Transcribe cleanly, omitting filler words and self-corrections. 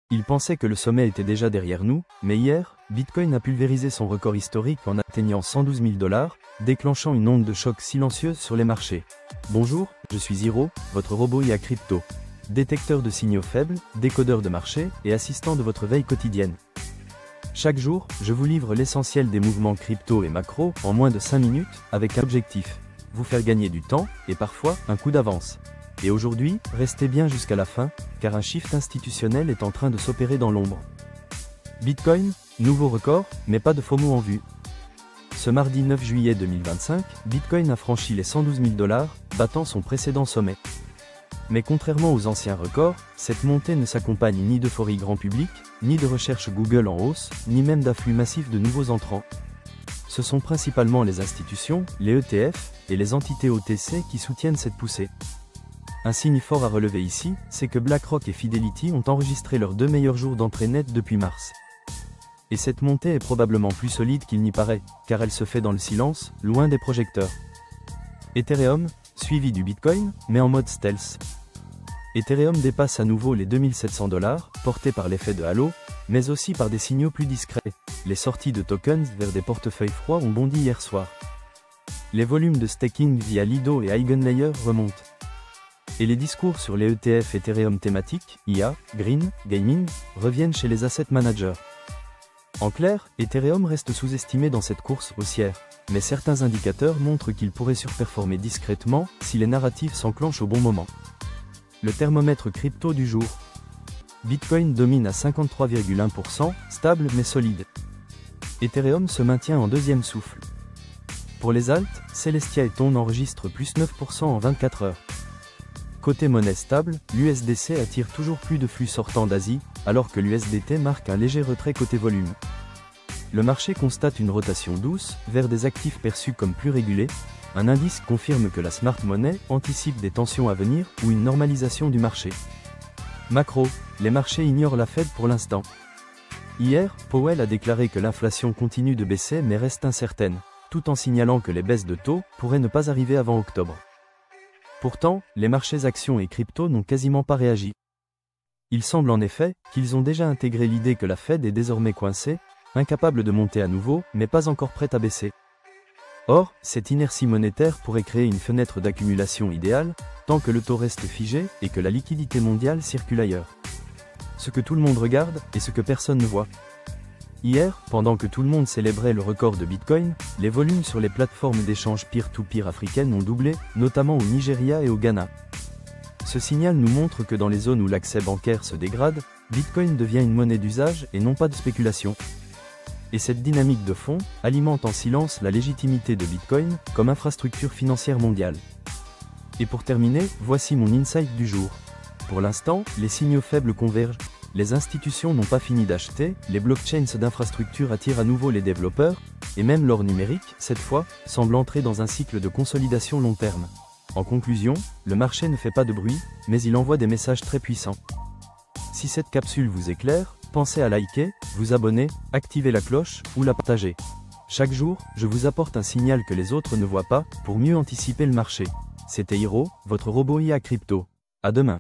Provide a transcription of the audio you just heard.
Il pensait que le sommet était déjà derrière nous, mais hier, Bitcoin a pulvérisé son record historique en atteignant 112 000 $, déclenchant une onde de choc silencieuse sur les marchés. Bonjour, je suis Hiro, votre robot IA crypto. Détecteur de signaux faibles, décodeur de marché et assistant de votre veille quotidienne. Chaque jour, je vous livre l'essentiel des mouvements crypto et macro en moins de 5 minutes, avec un objectif. Vous faire gagner du temps, et parfois, un coup d'avance. Et aujourd'hui, restez bien jusqu'à la fin, car un shift institutionnel est en train de s'opérer dans l'ombre. Bitcoin, nouveau record, mais pas de FOMO en vue. Ce mardi 9 juillet 2025, Bitcoin a franchi les 112 000 $, battant son précédent sommet. Mais contrairement aux anciens records, cette montée ne s'accompagne ni d'euphorie grand public, ni de recherche Google en hausse, ni même d'afflux massif de nouveaux entrants. Ce sont principalement les institutions, les ETF, et les entités OTC qui soutiennent cette poussée. Un signe fort à relever ici, c'est que BlackRock et Fidelity ont enregistré leurs 2 meilleurs jours d'entrée nette depuis mars. Et cette montée est probablement plus solide qu'il n'y paraît, car elle se fait dans le silence, loin des projecteurs. Ethereum, suivi du Bitcoin, mais en mode stealth. Ethereum dépasse à nouveau les 2700 $, porté par l'effet de halo, mais aussi par des signaux plus discrets. Les sorties de tokens vers des portefeuilles froids ont bondi hier soir. Les volumes de staking via Lido et Eigenlayer remontent. Et les discours sur les ETF Ethereum thématiques, IA, Green, Gaming, reviennent chez les asset managers. En clair, Ethereum reste sous-estimé dans cette course haussière, mais certains indicateurs montrent qu'il pourrait surperformer discrètement si les narratifs s'enclenchent au bon moment. Le thermomètre crypto du jour. Bitcoin domine à 53,1%, stable mais solide. Ethereum se maintient en deuxième souffle. Pour les alts, Celestia et TON enregistrent plus 9% en 24 heures. Côté monnaie stable, l'USDC attire toujours plus de flux sortant d'Asie, alors que l'USDT marque un léger retrait côté volume. Le marché constate une rotation douce, vers des actifs perçus comme plus régulés. Un indice confirme que la smart money anticipe des tensions à venir ou une normalisation du marché. Macro, les marchés ignorent la Fed pour l'instant. Hier, Powell a déclaré que l'inflation continue de baisser mais reste incertaine, tout en signalant que les baisses de taux pourraient ne pas arriver avant octobre. Pourtant, les marchés actions et crypto n'ont quasiment pas réagi. Il semble en effet qu'ils ont déjà intégré l'idée que la Fed est désormais coincée, incapable de monter à nouveau, mais pas encore prête à baisser. Or, cette inertie monétaire pourrait créer une fenêtre d'accumulation idéale, tant que le taux reste figé et que la liquidité mondiale circule ailleurs. Ce que tout le monde regarde et ce que personne ne voit. Hier, pendant que tout le monde célébrait le record de Bitcoin, les volumes sur les plateformes d'échange peer-to-peer africaines ont doublé, notamment au Nigeria et au Ghana. Ce signal nous montre que dans les zones où l'accès bancaire se dégrade, Bitcoin devient une monnaie d'usage et non pas de spéculation. Et cette dynamique de fond alimente en silence la légitimité de Bitcoin comme infrastructure financière mondiale. Et pour terminer, voici mon insight du jour. Pour l'instant, les signaux faibles convergent. Les institutions n'ont pas fini d'acheter, les blockchains d'infrastructures attirent à nouveau les développeurs, et même l'or numérique, cette fois, semble entrer dans un cycle de consolidation long terme. En conclusion, le marché ne fait pas de bruit, mais il envoie des messages très puissants. Si cette capsule vous éclaire, pensez à liker, vous abonner, activer la cloche ou la partager. Chaque jour, je vous apporte un signal que les autres ne voient pas pour mieux anticiper le marché. C'était Hiro, votre robot IA crypto. À demain.